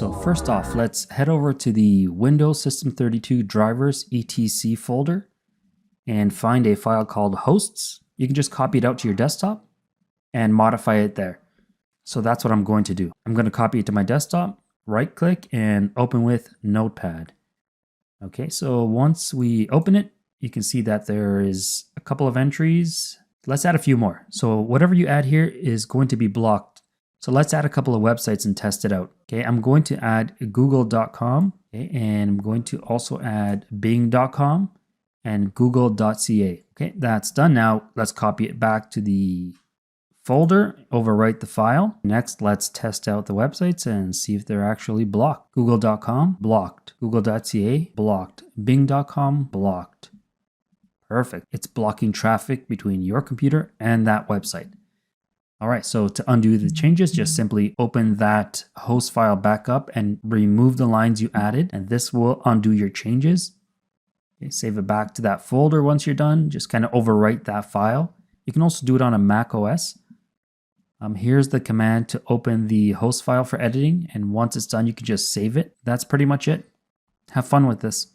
So first off, let's head over to the Windows System 32 drivers etc folder and find a file called hosts. You can just copy it out to your desktop and modify it there. So that's what I'm going to do. I'm going to copy it to my desktop, right click and open with Notepad. Okay, so once we open it, you can see that there is a couple of entries. Let's add a few more. So whatever you add here is going to be blocked. So let's add a couple of websites and test it out. Okay, I'm going to add google.com, okay, and I'm going to also add bing.com and google.ca. Okay, that's done. Now let's copy it back to the folder, overwrite the file. Next, let's test out the websites and see if they're actually blocked. Google.com, blocked. Google.ca, blocked. Bing.com, blocked. Perfect. It's blocking traffic between your computer and that website. All right, so to undo the changes, just simply open that host file back up and remove the lines you added, and this will undo your changes. Okay, save it back to that folder once you're done. Just kind of overwrite that file. You can also do it on a Mac OS. Here's the command to open the host file for editing, and once it's done, you can just save it. That's pretty much it. Have fun with this.